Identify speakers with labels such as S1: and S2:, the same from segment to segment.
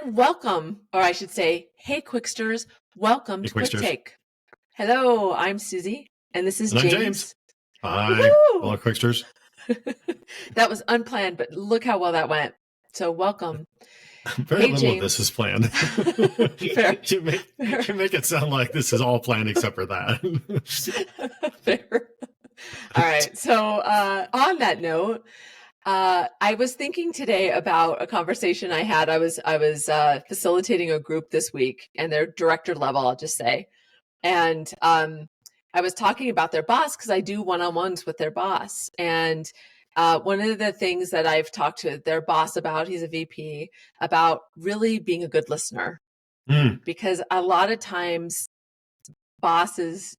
S1: And welcome, or I should say, hey Quicksters, welcome
S2: Hey,
S1: to Quick
S2: Quicksters.
S1: Take. Hello, I'm Susie, and this is
S2: And I'm
S1: James.
S2: James. Hi,
S1: Woo-hoo!
S2: fellow Quicksters.
S1: That was unplanned, but look how well that went. So welcome.
S2: Very
S1: Hey,
S2: little
S1: James.
S2: of this is planned.
S1: Fair.
S2: You make it sound like this is all planned except for that.
S1: Fair. All right. So on that note, I was thinking today about a conversation I had. I was facilitating a group this week, and they're director level, I'll just say. And I was talking about their boss because I do one-on-ones with their boss. And one of the things that I've talked to their boss about, he's a VP, about really being a good listener. Because a lot of times bosses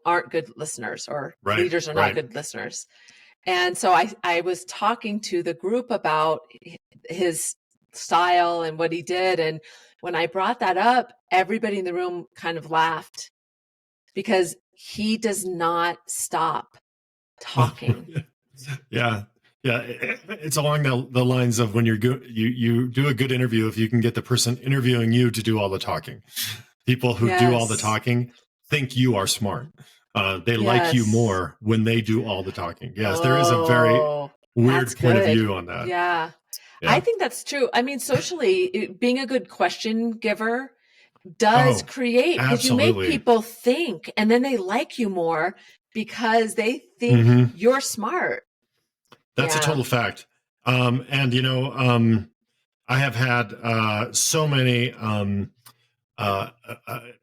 S1: aren't good listeners, or leaders are not good listeners. And so I was talking to the group about his style and what he did. And when I brought that up, everybody in the room kind of laughed because he does not stop talking.
S2: Yeah. It's along the lines of when you do a good interview, if you can get the person interviewing you to do all the talking. People who do all the talking think you are smart. They like you more when they do all the talking. Yes, there is a very weird point of view on that.
S1: Yeah. I think that's true. I mean, socially, being a good question giver does create, because you make people think, and then they like you more because they think you're smart.
S2: That's a total fact. And, I have had so many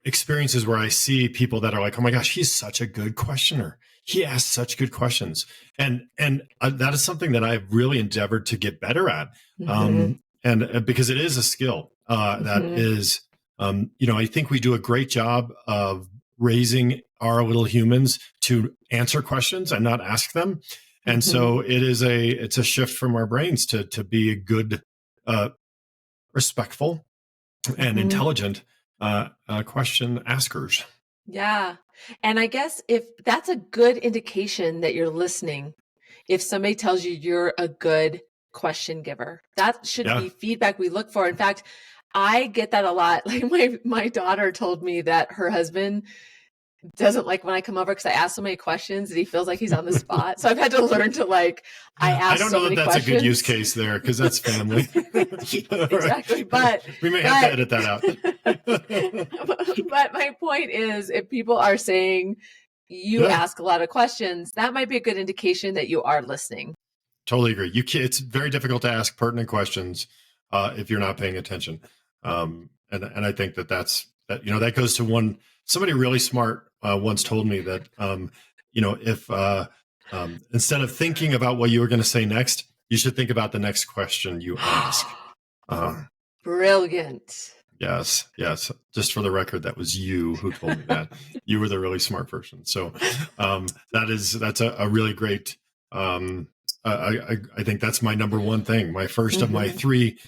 S2: experiences where I see people that are like, oh my gosh, he's such a good questioner. He asks such good questions. And that is something that I've really endeavored to get better at. And because it is a skill that is, I think we do a great job of raising our little humans to answer questions and not ask them. And so it's a shift from our brains to be a good, respectful and intelligent question askers.
S1: Yeah. And I guess if that's a good indication that you're listening, if somebody tells you you're a good question giver, that should be feedback we look for. In fact, I get that a lot. Like my daughter told me that her husband doesn't like when I come over because I ask so many questions and he feels like he's on the spot. So I've had to learn to I don't
S2: know that that's a good use case there because that's family.
S1: Exactly. But
S2: we may have to edit that out.
S1: But my point is, if people are saying you ask a lot of questions, that might be a good indication that you are listening.
S2: Totally agree. It's very difficult to ask pertinent questions if you're not paying attention. And I think that goes to somebody really smart once told me that, if instead of thinking about what you were going to say next, you should think about the next question you ask.
S1: Brilliant.
S2: Yes. Just for the record, that was you who told me that. You were the really smart person. So that's a really great. I think that's my number one thing. My first of my three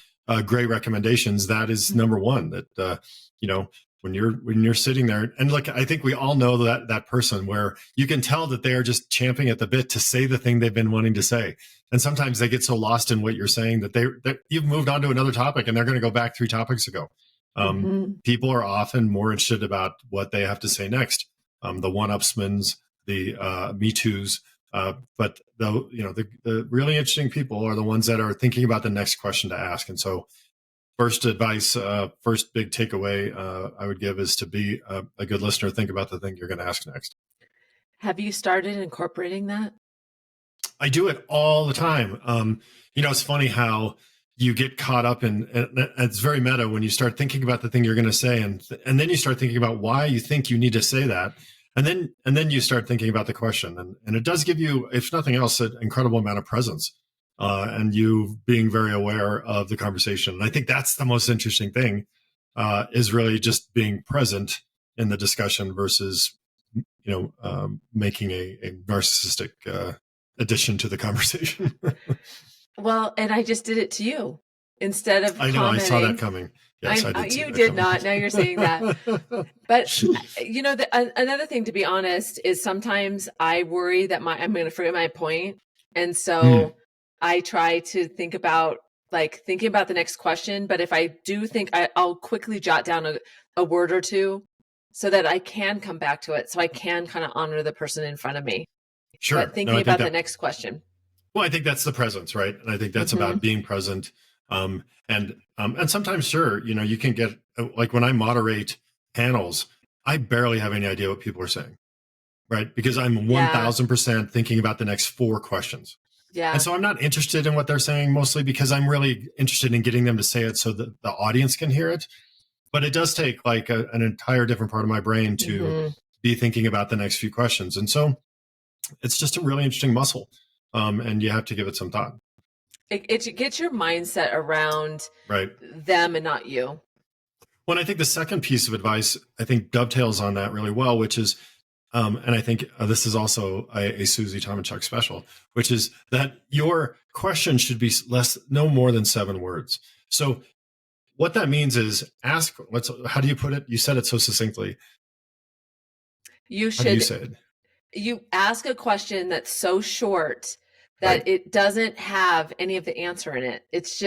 S2: great recommendations. That is number one. That when you're sitting there, and look, I think we all know that person where you can tell that they are just champing at the bit to say the thing they've been wanting to say. And sometimes they get so lost in what you're saying that you've moved on to another topic and they're going to go back 3 topics ago. People are often more interested about what they have to say next. The one-upsmans, the Me Too's, but the really interesting people are the ones that are thinking about the next question to ask. And so first advice, first big takeaway I would give is to be a good listener. Think about the thing you're going to ask next.
S1: Have you started incorporating that?
S2: I do it all the time. It's funny how you get caught up in, and it's very meta when you start thinking about the thing you're going to say, and then you start thinking about why you think you need to say that, and then you start thinking about the question, and it does give you, if nothing else, an incredible amount of presence, and you being very aware of the conversation. And I think that's the most interesting thing, is really just being present in the discussion versus, making a narcissistic addition to the conversation.
S1: Well, and I just did it to you instead of commenting.
S2: I saw that coming. Yes, I did.
S1: You did not. Now you're saying that. But another thing, to be honest, is sometimes I worry that I'm going to forget my point, and so I try to think about like thinking about the next question, but if I do think I'll quickly jot down a word or two so that I can come back to it, so I can kind of honor the person in front of me.
S2: Sure.
S1: But
S2: No,
S1: thinking
S2: I think
S1: about the
S2: that,
S1: next question.
S2: well, I think that's the presence, right? And I think that's
S1: Mm-hmm.
S2: about being present. And sometimes, sure, you can get, like when I moderate panels, I barely have any idea what people are saying, right? Because I'm
S1: Yeah.
S2: 1000% thinking about the next 4 questions. And
S1: Yeah.
S2: so I'm not interested in what they're saying, mostly because I'm really interested in getting them to say it so that the audience can hear it. But it does take like an entire different part of my brain to
S1: Mm-hmm.
S2: be thinking about the next few questions. And so it's just a really interesting muscle. And you have to give it some thought.
S1: It gets your mindset around
S2: Right.
S1: them and not you.
S2: Well, I think the second piece of advice, I think dovetails on that really well, which is, and I think this is also a Susie Tomanchuk special, which is that your question should be no more than 7 words. So what that means is how do you put it? You said it so succinctly.
S1: You
S2: How do you
S1: should
S2: say it?
S1: you ask a question that's so short that
S2: Right.
S1: it doesn't have any of the answer in it. It's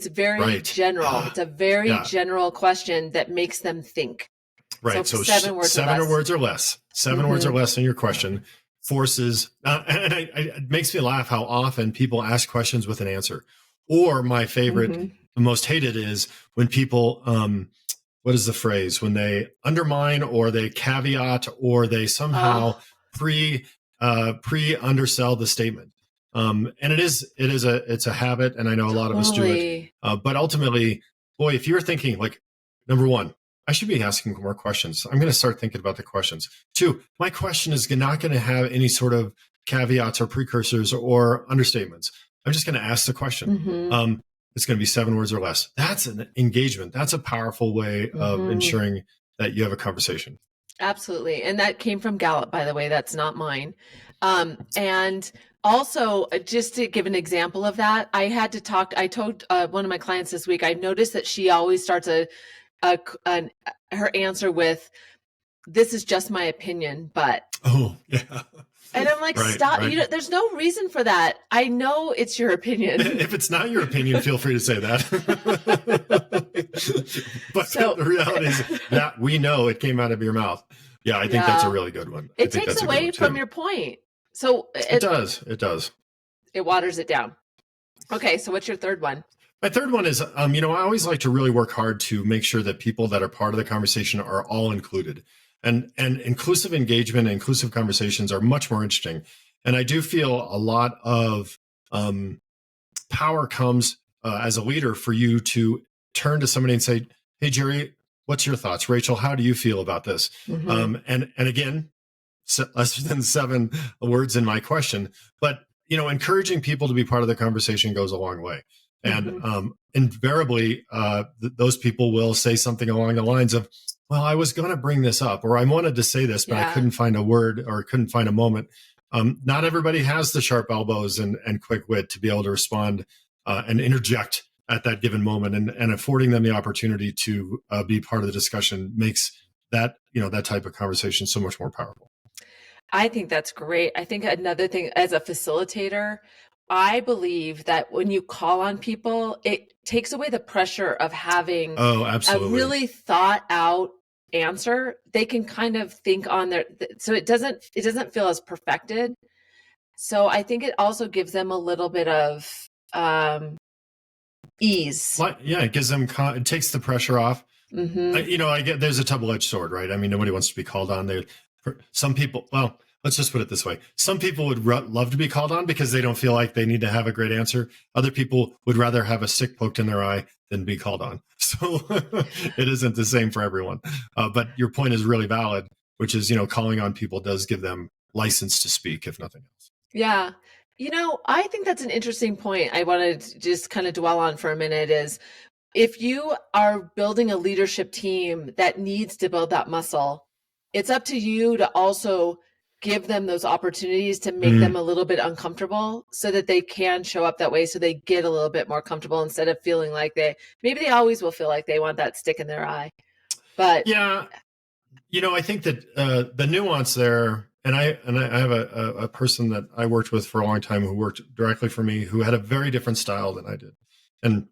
S1: very
S2: Right.
S1: general. It's a very
S2: Yeah.
S1: general question that makes them think. So
S2: Right. So
S1: 7 words or
S2: 7
S1: less.
S2: words or less. 7 words or
S1: Mm-hmm.
S2: less in your question forces, it makes me laugh how often people ask questions with an answer. Or my favorite,
S1: Mm-hmm.
S2: the most hated is when people, what is the phrase? When they undermine or they caveat or they somehow
S1: Oh,
S2: pre undersell the statement. And it's a habit, and I know a lot of us do it.
S1: totally.
S2: But ultimately, boy, if you're thinking like, number one, I should be asking more questions. I'm going to start thinking about the questions. 2, my question is not going to have any sort of caveats or precursors or understatements. I'm just going to ask the question.
S1: Mm-hmm.
S2: It's going to be 7 words or less. That's an engagement. That's a powerful way of
S1: Mm-hmm.
S2: ensuring that you have a conversation.
S1: Absolutely. And that came from Gallup, by the way. That's not mine. And also, just to give an example of that, I told one of my clients this week, I noticed that she always starts a, an, her answer with, "This is just my opinion, but."
S2: Oh, yeah.
S1: And I'm like,
S2: Right,
S1: stop.
S2: right.
S1: There's no reason for that. I know it's your opinion.
S2: If it's not your opinion, feel free to say that. But
S1: So,
S2: the reality is that we know it came out of your mouth. Yeah, I think that's a
S1: yeah,
S2: really good one. I
S1: it
S2: think
S1: takes
S2: that's a good
S1: away
S2: one
S1: from
S2: too.
S1: your point. So
S2: It does. It does.
S1: it waters it down. Okay, so what's your third one?
S2: My third one is, I always like to really work hard to make sure that people that are part of the conversation are all included. And inclusive engagement and inclusive conversations are much more interesting. And I do feel a lot of power comes as a leader for you to turn to somebody and say, "Hey, Jerry, what's your thoughts? Rachel, how do you feel about this?"
S1: Mm-hmm.
S2: And again, less than 7 words in my question, but encouraging people to be part of the conversation goes a long way. And
S1: Mm-hmm.
S2: invariably, those people will say something along the lines of, "Well, I was going to bring this up, or I wanted to say this, but I
S1: Yeah.
S2: couldn't find a word or couldn't find a moment." Not everybody has the sharp elbows and quick wit to be able to respond and interject at that given moment, and affording them the opportunity to be part of the discussion makes that type of conversation so much more powerful.
S1: I think that's great. I think another thing as a facilitator, I believe that when you call on people, it takes away the pressure of having
S2: Oh,
S1: a
S2: absolutely.
S1: really thought out answer. They can kind of think on so it doesn't feel as perfected. So I think it also gives them a little bit of um, ease.
S2: Yeah, it gives them, it takes the pressure off.
S1: Hmm.
S2: I get there's a double-edged sword, right? I mean, nobody wants to be called on. Some people, well, let's just put it this way. Some people would love to be called on because they don't feel like they need to have a great answer. Other people would rather have a stick poked in their eye than be called on. So it isn't the same for everyone. But your point is really valid, which is, calling on people does give them license to speak, if nothing else.
S1: Yeah. I think that's an interesting point I wanted to just kind of dwell on for a minute is if you are building a leadership team that needs to build that muscle, it's up to you to also give them those opportunities to make them
S2: Mm.
S1: a little bit uncomfortable so that they can show up that way so they get a little bit more comfortable instead of feeling like maybe they always will feel like they want that stick in their eye. But
S2: Yeah, I think that the nuance there, and I have a person that I worked with for a long time who worked directly for me, who had a very different style than I did. And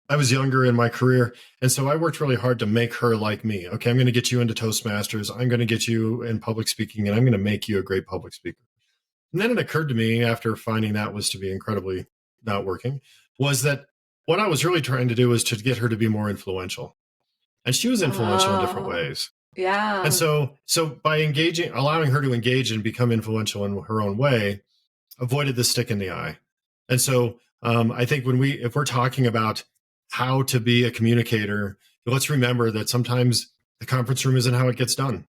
S2: I was younger in my career. And so I worked really hard to make her like me. Okay, I'm going to get you into Toastmasters. I'm going to get you in public speaking, and I'm going to make you a great public speaker. And then it occurred to me, after finding that was to be incredibly not working, was that what I was really trying to do was to get her to be more influential. And she was influential in different ways.
S1: Yeah.
S2: And so by allowing her to engage and become influential in her own way, avoided the stick in the eye. And so I think if we're talking about how to be a communicator, let's remember that sometimes the conference room isn't how it gets done.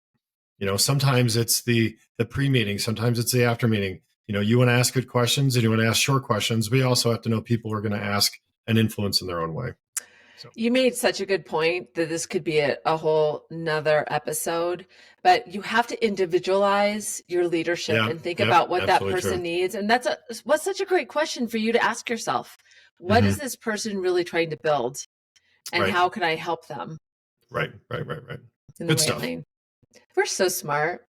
S2: Sometimes it's the pre-meeting, sometimes it's the after meeting. You want to ask good questions and you want to ask short questions. We also have to know people are going to ask and influence in their own way. So.
S1: You made such a good point that this could be a whole nother episode, but you have to individualize your leadership and think about what that person needs. And what's such a great question for you to ask yourself. What is this person really trying to build? And how can I help them?
S2: Right.
S1: In the right lane. We're so smart.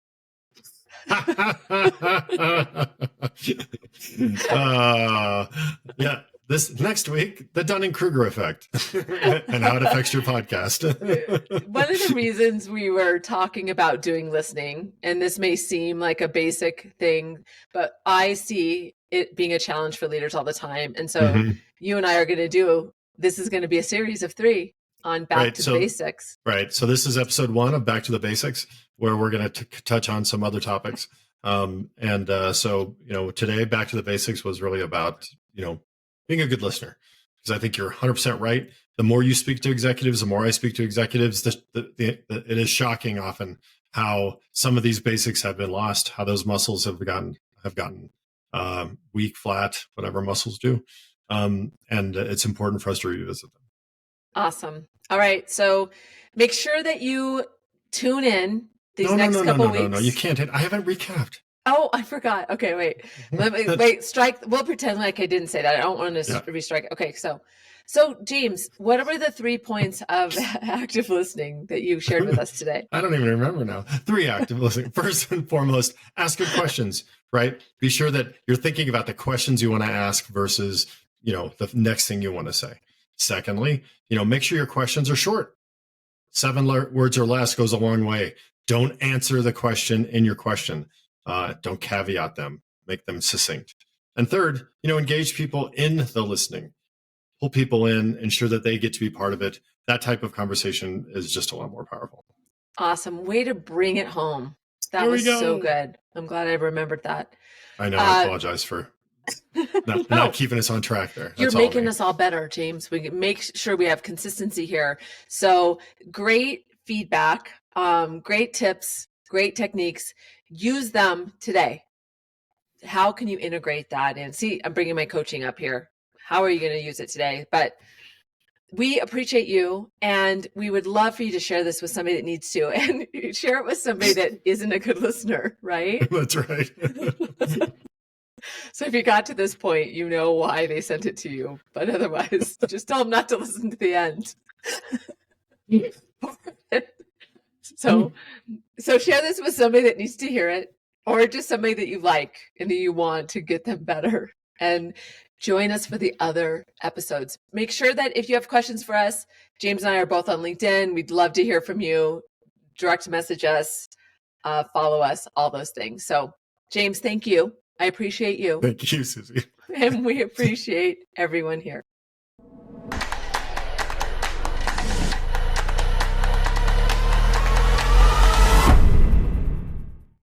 S2: Yeah. This next week, the Dunning-Kruger effect and how it affects your podcast.
S1: One of the reasons we were talking about doing listening, and this may seem like a basic thing, but I see it being a challenge for leaders all the time. And so you and I are going to this is going to be a series of 3 on Back to the Basics.
S2: Right. So this is episode 1 of Back to the Basics, where we're going to touch on some other topics. So today, Back to the Basics was really about, being a good listener, because I think you're 100% right. The more you speak to executives, the more I speak to executives, it is shocking often how some of these basics have been lost, how those muscles have gotten weak, flat, whatever muscles do. And it's important for us to revisit them.
S1: Awesome. All right. So make sure that you tune in these next couple weeks.
S2: No, you can't. I haven't recapped.
S1: Oh, I forgot. Okay, wait. Wait, strike. We'll pretend like I didn't say that. I don't want to restrike. Okay, so James, what were the 3 points of active listening that you shared with us today?
S2: I don't even remember now. 3 active listening. First and foremost, ask good questions, right? Be sure that you're thinking about the questions you want to ask versus, the next thing you want to say. Secondly, make sure your questions are short. 7 words or less goes a long way. Don't answer the question in your question. Don't caveat them, make them succinct. And third, engage people in the listening, pull people in, ensure that they get to be part of it. That type of conversation is just a lot more powerful.
S1: Awesome. Way to bring it home. That was so good. I'm glad I remembered that.
S2: I know. I apologize for not keeping us on track there.
S1: You're making us all better, James. We make sure we have consistency here. So great feedback, great tips, great techniques. Use them today. How can you integrate that in? See, I'm bringing my coaching up here. How are you going to use it today? But we appreciate you, and we would love for you to share this with somebody that needs to, and share it with somebody that isn't a good listener, right?
S2: That's right.
S1: So if you got to this point, you know why they sent it to you. But otherwise, just tell them not to listen to the end. So share this with somebody that needs to hear it, or just somebody that you like and that you want to get them better. And join us for the other episodes. Make sure that if you have questions for us, James and I are both on LinkedIn. We'd love to hear from you. Direct message us, follow us, all those things. So James, thank you. I appreciate you.
S2: Thank you, Susie.
S1: And we appreciate everyone here.